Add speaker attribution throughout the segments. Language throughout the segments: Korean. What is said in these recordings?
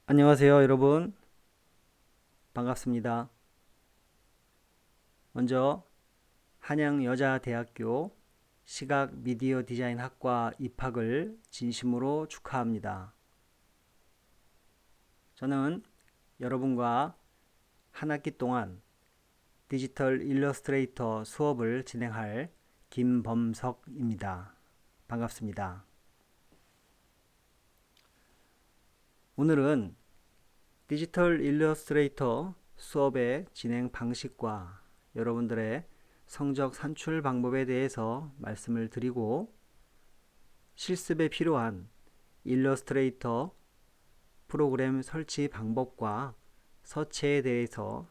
Speaker 1: 안녕하세요, 여러분. 반갑습니다. 먼저 한양여자대학교 시각 미디어 디자인 학과 입학을 진심으로 축하합니다. 저는 여러분과 한 학기 동안 디지털 일러스트레이터 수업을 진행할 김범석입니다. 반갑습니다. 오늘은 디지털 일러스트레이터 수업의 진행 방식과 여러분들의 성적 산출 방법에 대해서 말씀을 드리고 실습에 필요한 일러스트레이터 프로그램 설치 방법과 서체에 대해서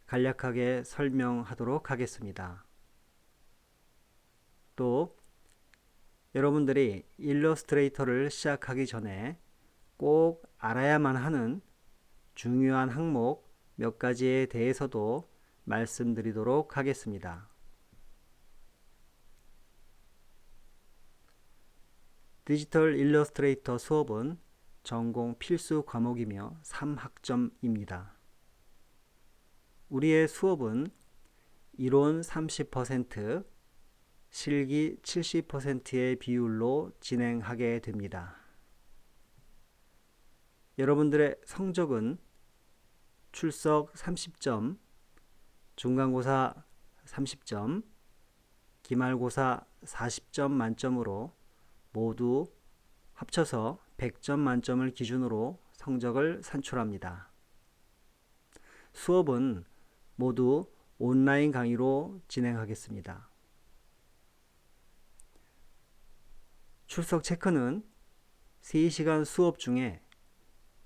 Speaker 1: 간략하게 설명하도록 하겠습니다. 또 여러분들이 일러스트레이터를 시작하기 전에 꼭 알아야만 하는 중요한 항목 몇 가지에 대해서도 말씀드리도록 하겠습니다. 디지털 일러스트레이터 수업은 전공 필수 과목이며 3학점입니다. 우리의 수업은 이론 30%, 실기 70%의 비율로 진행하게 됩니다. 여러분들의 성적은 출석 30점, 중간고사 30점, 기말고사 40점 만점으로 모두 합쳐서 100점 만점을 기준으로 성적을 산출합니다. 수업은 모두 온라인 강의로 진행하겠습니다. 출석 체크는 3시간 수업 중에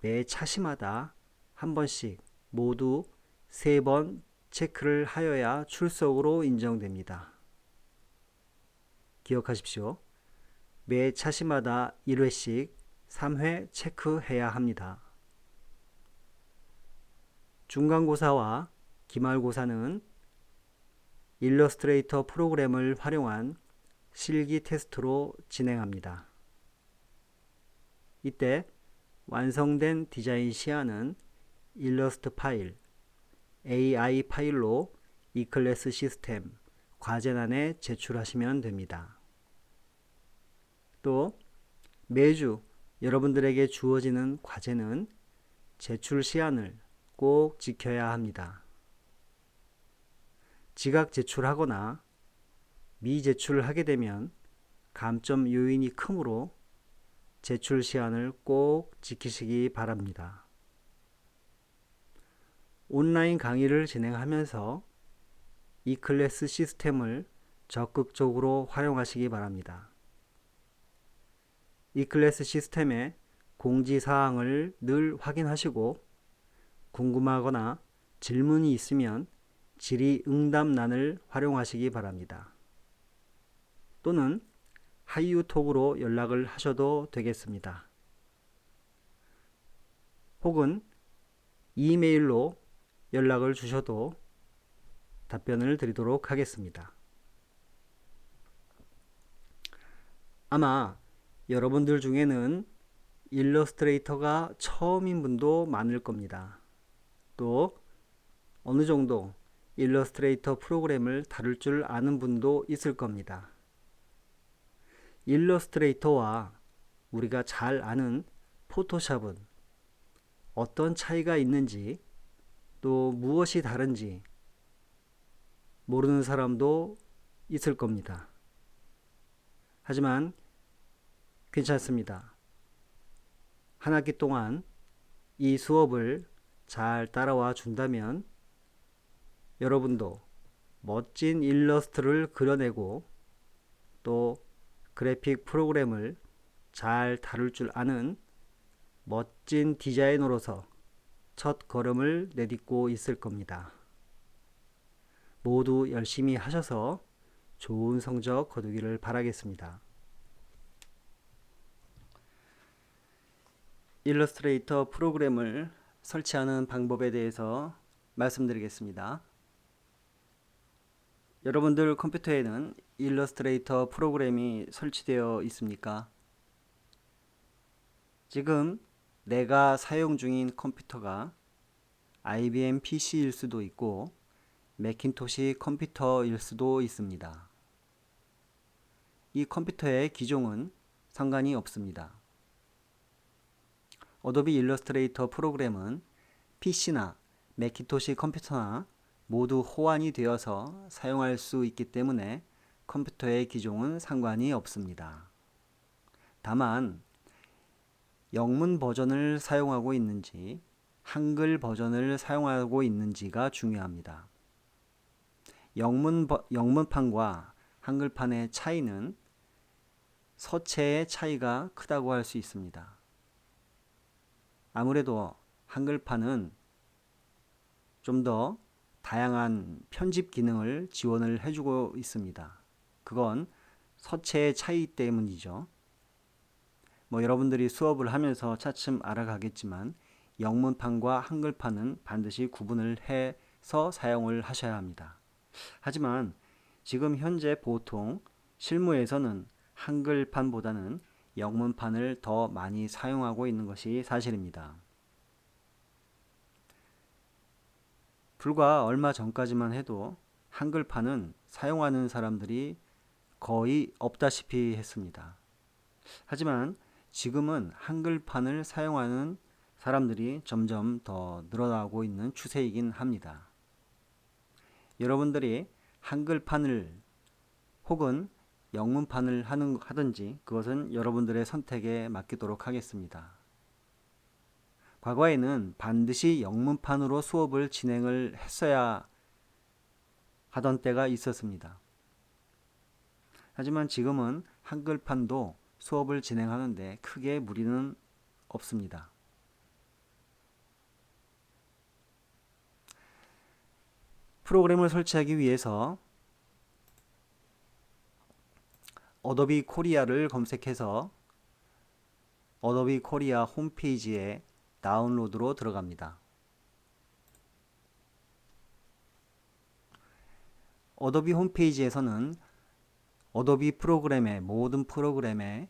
Speaker 1: 매 차시마다 한 번씩 모두 3번 체크를 하여야 출석으로 인정됩니다. 기억하십시오. 매 차시마다 1회씩 3회 체크해야 합니다. 중간고사와 기말고사는 일러스트레이터 프로그램을 활용한 실기 테스트로 진행합니다. 이때 완성된 디자인 시안은 일러스트 파일, AI 파일로 이클래스 시스템 과제란에 제출하시면 됩니다. 또 매주 여러분들에게 주어지는 과제는 제출 시한을 꼭 지켜야 합니다. 지각 제출하거나 미제출하게 되면 감점 요인이 크므로 제출 시한을 꼭 지키시기 바랍니다. 온라인 강의를 진행하면서 이 클래스 시스템을 적극적으로 활용하시기 바랍니다. 이 클래스 시스템의 공지사항을 늘 확인하시고 궁금하거나 질문이 있으면 질의응답란을 활용하시기 바랍니다. 또는 하이유톡으로 연락을 하셔도 되겠습니다. 혹은 이메일로 연락을 주셔도 답변을 드리도록 하겠습니다. 아마 여러분들 중에는 일러스트레이터가 처음인 분도 많을 겁니다. 또 어느 정도 일러스트레이터 프로그램을 다룰 줄 아는 분도 있을 겁니다. 일러스트레이터와 우리가 잘 아는 포토샵은 어떤 차이가 있는지 또 무엇이 다른지 모르는 사람도 있을 겁니다. 하지만 괜찮습니다. 한 학기 동안 이 수업을 잘 따라와 준다면 여러분도 멋진 일러스트를 그려내고 또 그래픽 프로그램을 잘 다룰 줄 아는 멋진 디자이너로서 첫 걸음을 내딛고 있을 겁니다. 모두 열심히 하셔서 좋은 성적 거두기를 바라겠습니다. 일러스트레이터 프로그램을 설치하는 방법에 대해서 말씀드리겠습니다. 여러분들 컴퓨터에는 일러스트레이터 프로그램이 설치되어 있습니까? 지금 내가 사용 중인 컴퓨터가 IBM PC일 수도 있고 매킨토시 컴퓨터일 수도 있습니다. 이 컴퓨터의 기종은 상관이 없습니다. 어도비 일러스트레이터 프로그램은 PC나 매킨토시 컴퓨터나 모두 호환이 되어서 사용할 수 있기 때문에 컴퓨터의 기종은 상관이 없습니다. 다만 영문 버전을 사용하고 있는지 한글 버전을 사용하고 있는지가 중요합니다. 영문판과 한글판의 차이는 서체의 차이가 크다고 할 수 있습니다. 아무래도 한글판은 좀 더 다양한 편집 기능을 지원을 해주고 있습니다. 그건 서체의 차이 때문이죠. 여러분들이 수업을 하면서 차츰 알아가겠지만 영문판과 한글판은 반드시 구분을 해서 사용을 하셔야 합니다. 하지만 지금 현재 보통 실무에서는 한글판보다는 영문판을 더 많이 사용하고 있는 것이 사실입니다. 불과 얼마 전까지만 해도 한글판은 사용하는 사람들이 거의 없다시피 했습니다. 하지만 지금은 한글판을 사용하는 사람들이 점점 더 늘어나고 있는 추세이긴 합니다. 여러분들이 한글판을 혹은 영문판을 하든지 그것은 여러분들의 선택에 맡기도록 하겠습니다. 과거에는 반드시 영문판으로 수업을 진행을 했어야 하던 때가 있었습니다. 하지만 지금은 한글판도 수업을 진행하는데 크게 무리는 없습니다. 프로그램을 설치하기 위해서 어도비 코리아를 검색해서 어도비 코리아 홈페이지에 다운로드로 들어갑니다. 어도비 홈페이지에서는 어도비 프로그램의 모든 프로그램의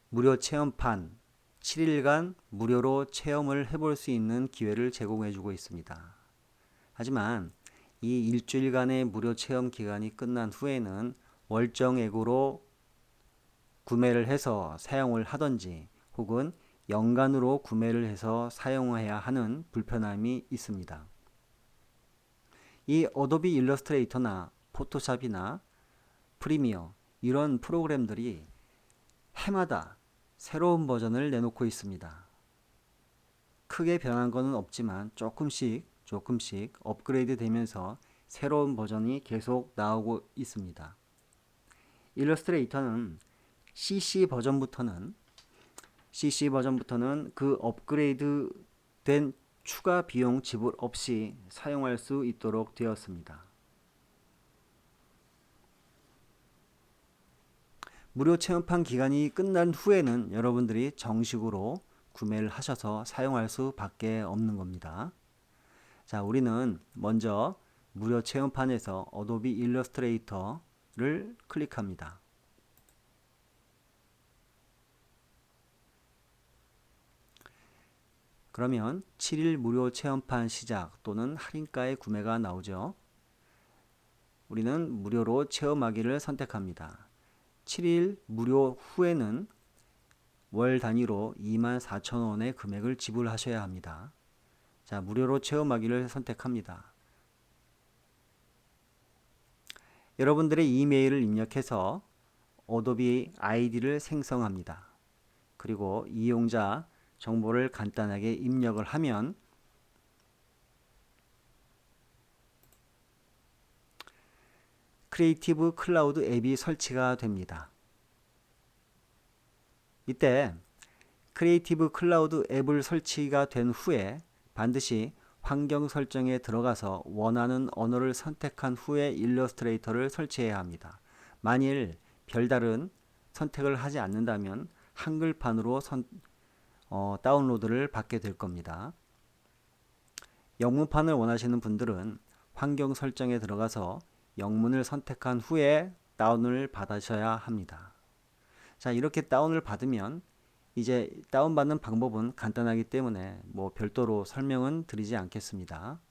Speaker 1: 무료 체험판 7일간 무료로 체험을 해볼 수 있는 기회를 제공해 주고 있습니다. 하지만 이 일주일간의 무료 체험 기간이 끝난 후에는 월정액으로 구매를 해서 사용을 하든지 혹은 연간으로 구매를 해서 사용해야 하는 불편함이 있습니다. 이 어도비 일러스트레이터나 포토샵이나 프리미어 이런 프로그램들이 해마다 새로운 버전을 내놓고 있습니다. 크게 변한 것은 없지만 조금씩 업그레이드 되면서 새로운 버전이 계속 나오고 있습니다. 일러스트레이터는 CC 버전부터는 그 업그레이드 된 추가 비용 지불 없이 사용할 수 있도록 되었습니다. 무료 체험판 기간이 끝난 후에는 여러분들이 정식으로 구매를 하셔서 사용할 수밖에 없는 겁니다. 자, 우리는 먼저 무료 체험판에서 어도비 일러스트레이터를 클릭합니다. 그러면 7일 무료 체험판 시작 또는 할인가의 구매가 나오죠. 우리는 무료로 체험하기를 선택합니다. 7일 무료 후에는 월 단위로 24,000원의 금액을 지불하셔야 합니다. 자, 무료로 체험하기를 선택합니다. 여러분들의 이메일을 입력해서 어도비 아이디를 생성합니다. 그리고 이용자 정보를 간단하게 입력을 하면 크리에이티브 클라우드 앱이 설치가 됩니다. 이때 크리에이티브 클라우드 앱을 설치가 된 후에 반드시 환경 설정에 들어가서 원하는 언어를 선택한 후에 일러스트레이터를 설치해야 합니다. 만일 별다른 선택을 하지 않는다면 한글판으로 다운로드를 받게 될 겁니다. 영문판을 원하시는 분들은 환경 설정에 들어가서 영문을 선택한 후에 다운을 받으셔야 합니다. 자, 이렇게 다운을 받으면 이제 다운받는 방법은 간단하기 때문에 뭐 별도로 설명은 드리지 않겠습니다.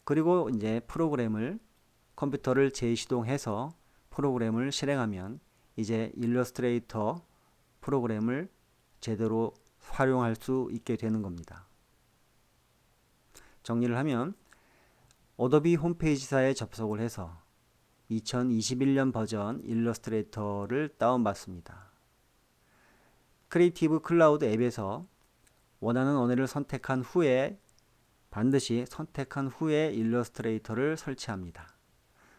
Speaker 1: 그리고 이제 컴퓨터를 재시동해서 프로그램을 실행하면 이제 일러스트레이터 프로그램을 제대로 활용할 수 있게 되는 겁니다. 정리를 하면 어도비 홈페이지사에 접속을 해서 2021년 버전 일러스트레이터를 다운받습니다. 크리에이티브 클라우드 앱에서 원하는 언어를 반드시 선택한 후에 일러스트레이터를 설치합니다.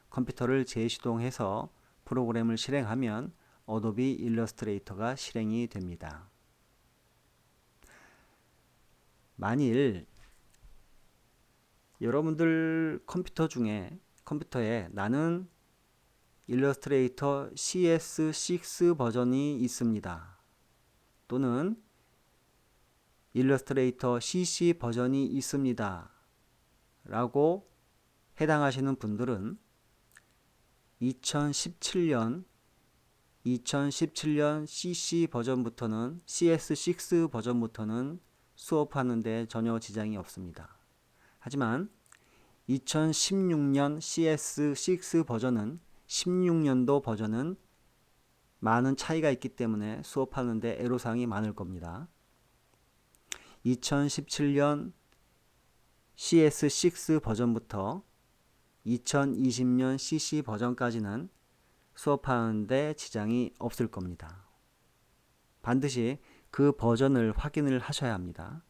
Speaker 1: 컴퓨터를 재시동해서 프로그램을 실행하면 어도비 일러스트레이터가 실행이 됩니다. 만일 여러분들 컴퓨터에 나는 일러스트레이터 CS6 버전이 있습니다. 또는 일러스트레이터 CC 버전이 있습니다. 라고 해당하시는 분들은 2017년 CC 버전부터는 CS6 버전부터는 수업하는데 전혀 지장이 없습니다. 하지만 2016년 CS6 버전은 16년도 버전은 많은 차이가 있기 때문에 수업하는데 애로사항이 많을 겁니다. 2017년 CS6 버전부터 2020년 CC 버전까지는 수업하는데 지장이 없을 겁니다. 반드시 그 버전을 확인을 하셔야 합니다.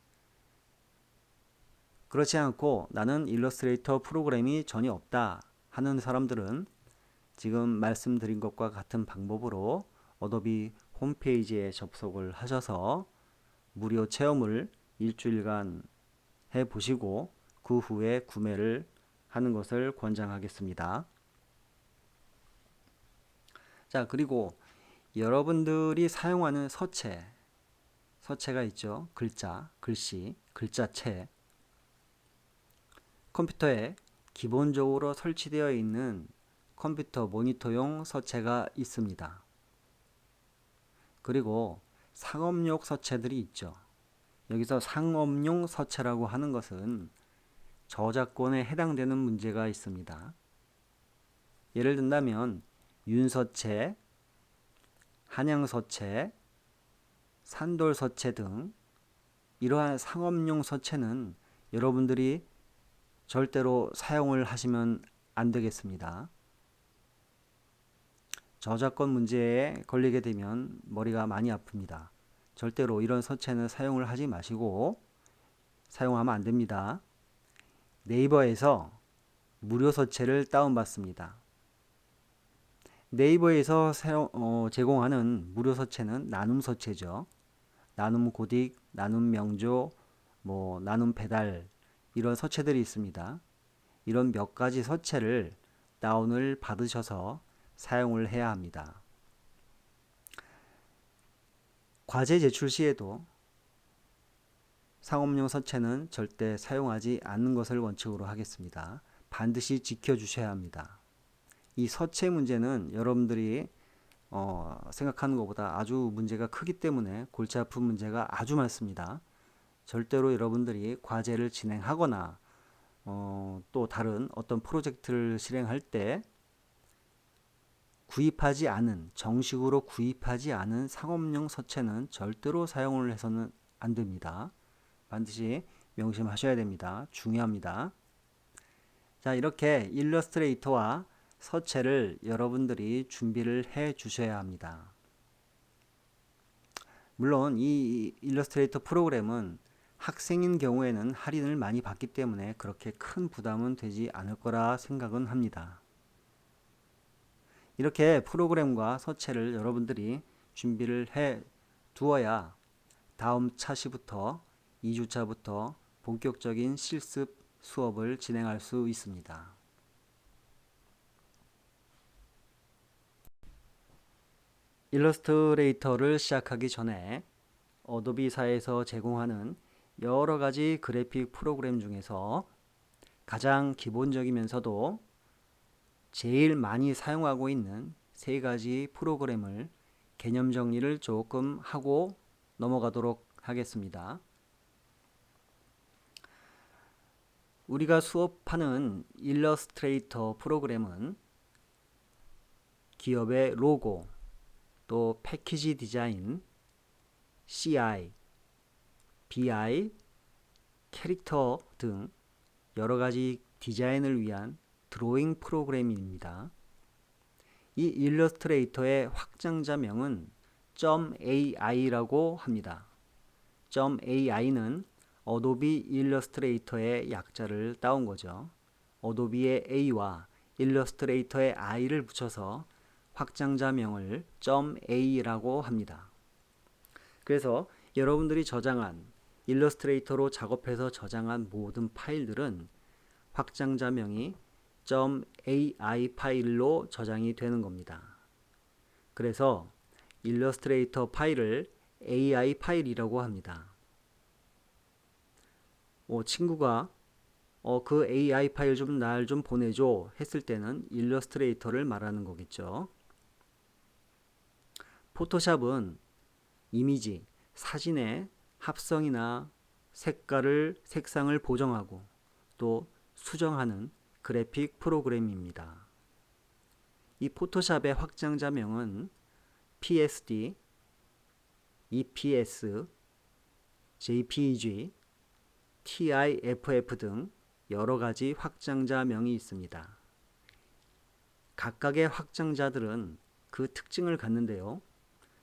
Speaker 1: 그렇지 않고 나는 일러스트레이터 프로그램이 전혀 없다 하는 사람들은 지금 말씀드린 것과 같은 방법으로 어도비 홈페이지에 접속을 하셔서 무료 체험을 일주일간 해보시고 그 후에 구매를 하는 것을 권장하겠습니다. 자, 그리고 여러분들이 사용하는 서체가 있죠. 글씨, 글자체. 컴퓨터에 기본적으로 설치되어 있는 컴퓨터 모니터용 서체가 있습니다. 그리고 상업용 서체들이 있죠. 여기서 상업용 서체라고 하는 것은 저작권에 해당되는 문제가 있습니다. 예를 든다면 윤서체, 한양서체, 산돌서체 등 이러한 상업용 서체는 여러분들이 절대로 사용을 하시면 안 되겠습니다. 저작권 문제에 걸리게 되면 머리가 많이 아픕니다. 절대로 이런 서체는 사용을 하지 마시고 사용하면 안 됩니다. 네이버에서 무료 서체를 다운받습니다. 네이버에서 제공하는 무료 서체는 나눔 서체죠. 나눔 고딕, 나눔 명조, 나눔 배달 이런 서체들이 있습니다. 이런 몇 가지 서체를 다운을 받으셔서 사용을 해야 합니다. 과제 제출 시에도 상업용 서체는 절대 사용하지 않는 것을 원칙으로 하겠습니다. 반드시 지켜주셔야 합니다. 이 서체 문제는 여러분들이 생각하는 것보다 아주 문제가 크기 때문에 골치 아픈 문제가 아주 많습니다. 절대로 여러분들이 과제를 진행하거나 또 다른 어떤 프로젝트를 실행할 때 정식으로 구입하지 않은 상업용 서체는 절대로 사용을 해서는 안 됩니다. 반드시 명심하셔야 됩니다. 중요합니다. 자, 이렇게 일러스트레이터와 서체를 여러분들이 준비를 해 주셔야 합니다. 물론 이 일러스트레이터 프로그램은 학생인 경우에는 할인을 많이 받기 때문에 그렇게 큰 부담은 되지 않을 거라 생각은 합니다. 이렇게 프로그램과 서체를 여러분들이 준비를 해 두어야 다음 차시부터 2주차부터 본격적인 실습 수업을 진행할 수 있습니다. 일러스트레이터를 시작하기 전에 어도비사에서 제공하는 여러 가지 그래픽 프로그램 중에서 가장 기본적이면서도 제일 많이 사용하고 있는 세 가지 프로그램을 개념 정리를 조금 하고 넘어가도록 하겠습니다. 우리가 수업하는 일러스트레이터 프로그램은 기업의 로고, 또 패키지 디자인, CI, BI, 캐릭터 등 여러 가지 디자인을 위한 드로잉 프로그램입니다. 이 일러스트레이터의 확장자명은 .ai라고 합니다. .ai는 어도비 일러스트레이터의 약자를 따온 거죠. 어도비의 A와 일러스트레이터의 I를 붙여서 확장자명을 .a라고 합니다. 그래서 여러분들이 저장한 일러스트레이터로 작업해서 저장한 모든 파일들은 확장자명이 .ai 파일로 저장이 되는 겁니다. 그래서 일러스트레이터 파일을 AI 파일이라고 합니다. 친구가 그 AI 파일 좀 날 좀 보내줘 했을 때는 일러스트레이터를 말하는 거겠죠. 포토샵은 이미지, 사진의 합성이나 색상을 보정하고 또 수정하는 그래픽 프로그램입니다. 이 포토샵의 확장자명은 PSD, EPS, JPEG, TIFF 등 여러 가지 확장자명이 있습니다. 각각의 확장자들은 그 특징을 갖는데요.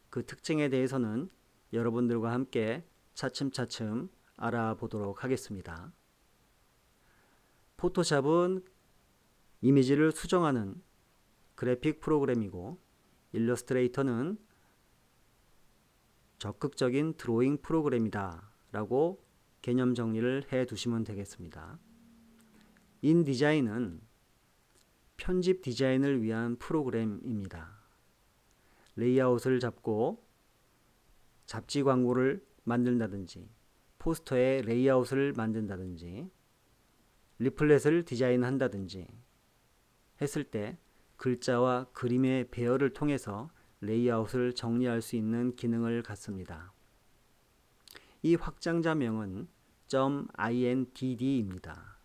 Speaker 1: 그 특징에 대해서는 여러분들과 함께 차츰차츰 알아보도록 하겠습니다. 포토샵은 이미지를 수정하는 그래픽 프로그램이고 일러스트레이터는 적극적인 드로잉 프로그램이다 라고 개념 정리를 해 두시면 되겠습니다. 인디자인은 편집 디자인을 위한 프로그램입니다. 레이아웃을 잡고 잡지 광고를 만든다든지 포스터의 레이아웃을 만든다든지 리플렛을 디자인한다든지 했을 때 글자와 그림의 배열을 통해서 레이아웃을 정리할 수 있는 기능을 갖습니다. 이 확장자명은 .indd입니다.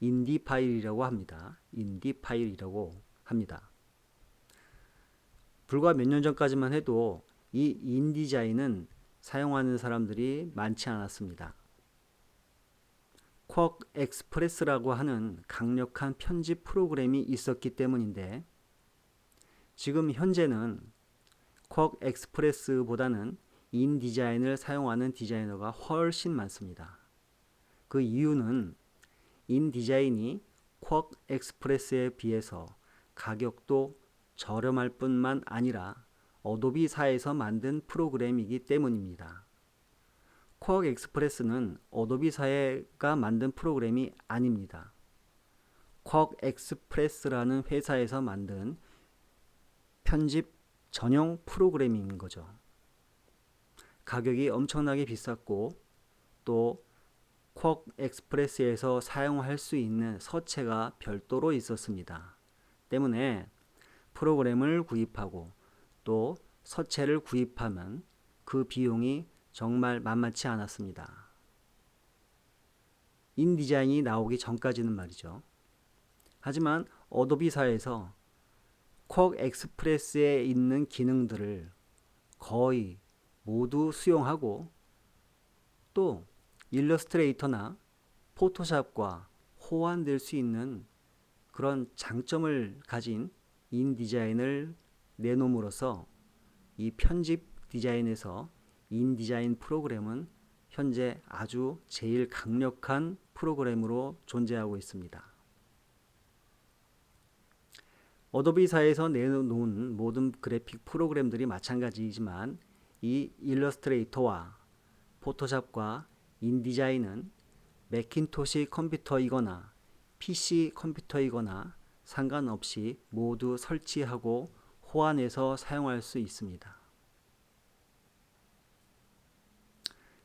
Speaker 1: 인디 파일이라고 합니다. 인디 파일이라고 합니다. 불과 몇 년 전까지만 해도 이 인디자인은 사용하는 사람들이 많지 않았습니다. 쿼크 엑스프레스라고 하는 강력한 편집 프로그램이 있었기 때문인데 지금 현재는 쿼크 엑스프레스보다는 인디자인을 사용하는 디자이너가 훨씬 많습니다. 그 이유는 인디자인이 쿼크 엑스프레스에 비해서 가격도 저렴할 뿐만 아니라 어도비사에서 만든 프로그램이기 때문입니다. 쿼크 엑스프레스는 어도비사가 만든 프로그램이 아닙니다. 쿼크 엑스프레스라는 회사에서 만든 편집 전용 프로그램인 거죠. 가격이 엄청나게 비쌌고 또 쿼크 엑스프레스에서 사용할 수 있는 서체가 별도로 있었습니다. 때문에 프로그램을 구입하고 또 서체를 구입하면 그 비용이 정말 만만치 않았습니다. 인디자인이 나오기 전까지는 말이죠. 하지만 어도비사에서 쿼크 엑스프레스에 있는 기능들을 거의 모두 수용하고 또 일러스트레이터나 포토샵과 호환될 수 있는 그런 장점을 가진 인디자인을 내놓음으로써 이 편집 디자인에서 인디자인 프로그램은 현재 아주 제일 강력한 프로그램으로 존재하고 있습니다. 어도비사에서 내놓은 모든 그래픽 프로그램들이 마찬가지이지만 이 일러스트레이터와 포토샵과 인디자인은 매킨토시 컴퓨터이거나 PC 컴퓨터이거나 상관없이 모두 설치하고 호환해서 사용할 수 있습니다.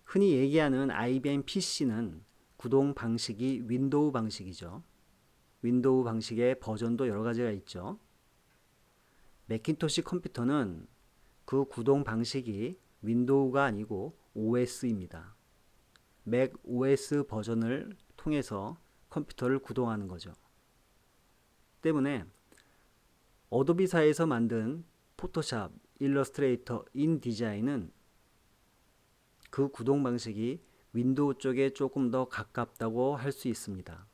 Speaker 1: 흔히 얘기하는 IBM PC는 구동 방식이 윈도우 방식이죠. 윈도우 방식의 버전도 여러 가지가 있죠. 매킨토시 컴퓨터는 그 구동 방식이 윈도우가 아니고 OS입니다. 맥 OS 버전을 통해서 컴퓨터를 구동하는 거죠. 때문에 어도비사에서 만든 포토샵, 일러스트레이터, 인디자인은 그 구동 방식이 윈도우 쪽에 조금 더 가깝다고 할 수 있습니다.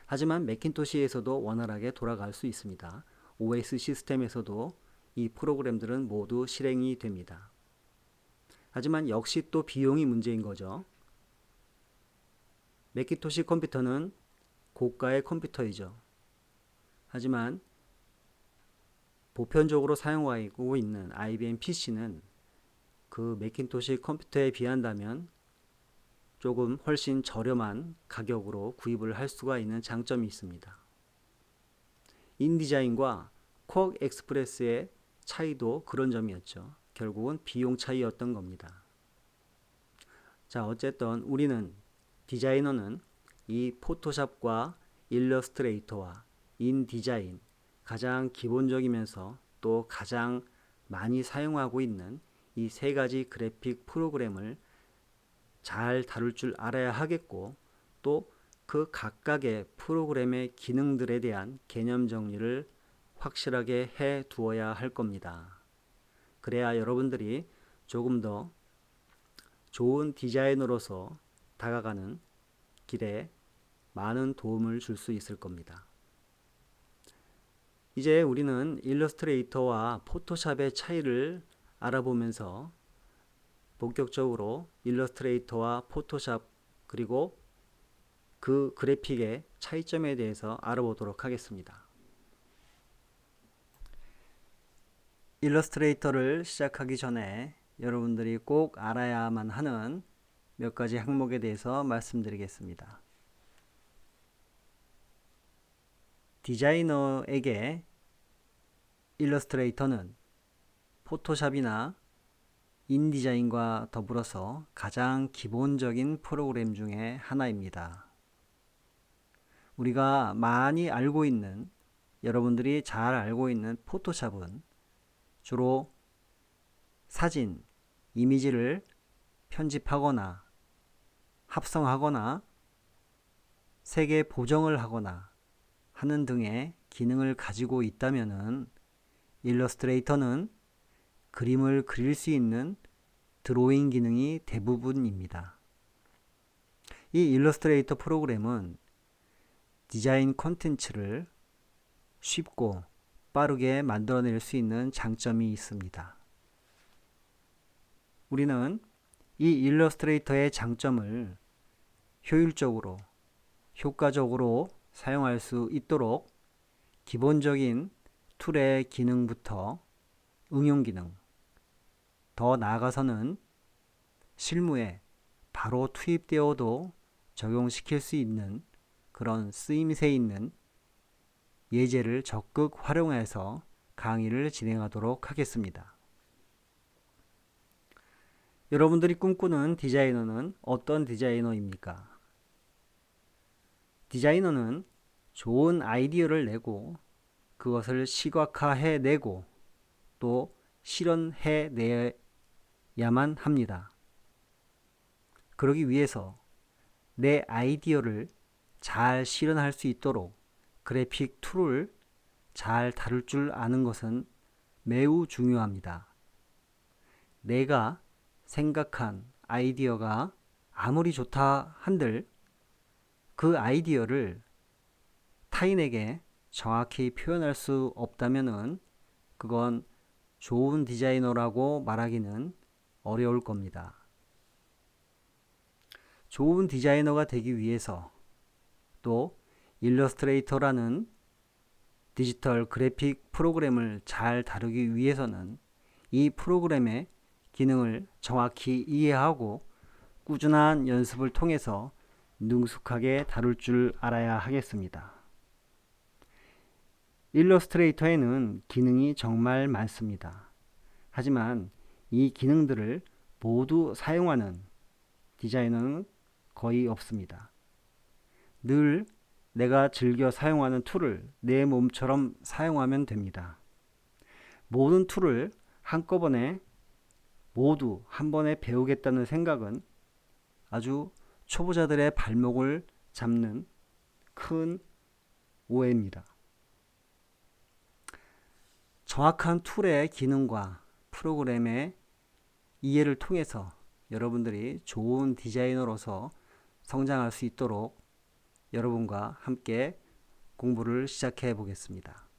Speaker 1: 하지만 매킨토시에서도 원활하게 돌아갈 수 있습니다. OS 시스템에서도 이 프로그램들은 모두 실행이 됩니다. 하지만 역시 또 비용이 문제인 거죠. 매킨토시 컴퓨터는 고가의 컴퓨터이죠. 하지만 보편적으로 사용하고 있는 IBM PC는 그 매킨토시 컴퓨터에 비한다면 조금 훨씬 저렴한 가격으로 구입을 할 수가 있는 장점이 있습니다. 인디자인과 쿼 익스프레스의 차이도 그런 점이었죠. 결국은 비용 차이였던 겁니다. 자, 어쨌든 우리는 디자이너는 이 포토샵과 일러스트레이터와 인디자인, 가장 기본적이면서 또 가장 많이 사용하고 있는 이 세 가지 그래픽 프로그램을 잘 다룰 줄 알아야 하겠고, 또 그 각각의 프로그램의 기능들에 대한 개념 정리를 확실하게 해 두어야 할 겁니다. 그래야 여러분들이 조금 더 좋은 디자이너로서 다가가는 길에 많은 도움을 줄 수 있을 겁니다. 이제 우리는 일러스트레이터와 포토샵의 차이를 알아보면서 본격적으로 일러스트레이터와 포토샵 그리고 그 그래픽의 차이점에 대해서 알아보도록 하겠습니다. 일러스트레이터를 시작하기 전에 여러분들이 꼭 알아야만 하는 몇 가지 항목에 대해서 말씀드리겠습니다. 디자이너에게 일러스트레이터는 포토샵이나 인디자인과 더불어서 가장 기본적인 프로그램 중에 하나입니다. 우리가 많이 알고 있는, 여러분들이 잘 알고 있는 포토샵은 주로 사진, 이미지를 편집하거나 합성하거나 색의 보정을 하거나 하는 등의 기능을 가지고 있다면은 일러스트레이터는 그림을 그릴 수 있는 드로잉 기능이 대부분입니다. 이 일러스트레이터 프로그램은 디자인 콘텐츠를 쉽고 빠르게 만들어낼 수 있는 장점이 있습니다. 우리는 이 일러스트레이터의 장점을 효율적으로, 효과적으로 사용할 수 있도록 기본적인 툴의 기능부터 응용 기능, 더 나아가서는 실무에 바로 투입되어도 적용시킬 수 있는 그런 쓰임새 있는 예제를 적극 활용해서 강의를 진행하도록 하겠습니다. 여러분들이 꿈꾸는 디자이너는 어떤 디자이너입니까? 디자이너는 좋은 아이디어를 내고 그것을 시각화해내고 또 실현해내야만 합니다. 그러기 위해서 내 아이디어를 잘 실현할 수 있도록 그래픽 툴을 잘 다룰 줄 아는 것은 매우 중요합니다. 내가 생각한 아이디어가 아무리 좋다 한들 그 아이디어를 타인에게 정확히 표현할 수 없다면은 그건 좋은 디자이너라고 말하기는 어려울 겁니다. 좋은 디자이너가 되기 위해서 또 일러스트레이터라는 디지털 그래픽 프로그램을 잘 다루기 위해서는 이 프로그램의 기능을 정확히 이해하고 꾸준한 연습을 통해서 능숙하게 다룰 줄 알아야 하겠습니다. 일러스트레이터에는 기능이 정말 많습니다. 하지만 이 기능들을 모두 사용하는 디자이너는 거의 없습니다. 늘 내가 즐겨 사용하는 툴을 내 몸처럼 사용하면 됩니다. 모든 툴을 한꺼번에 모두 한 번에 배우겠다는 생각은 아주 초보자들의 발목을 잡는 큰 오해입니다. 정확한 툴의 기능과 프로그램의 이해를 통해서 여러분들이 좋은 디자이너로서 성장할 수 있도록 여러분과 함께 공부를 시작해 보겠습니다.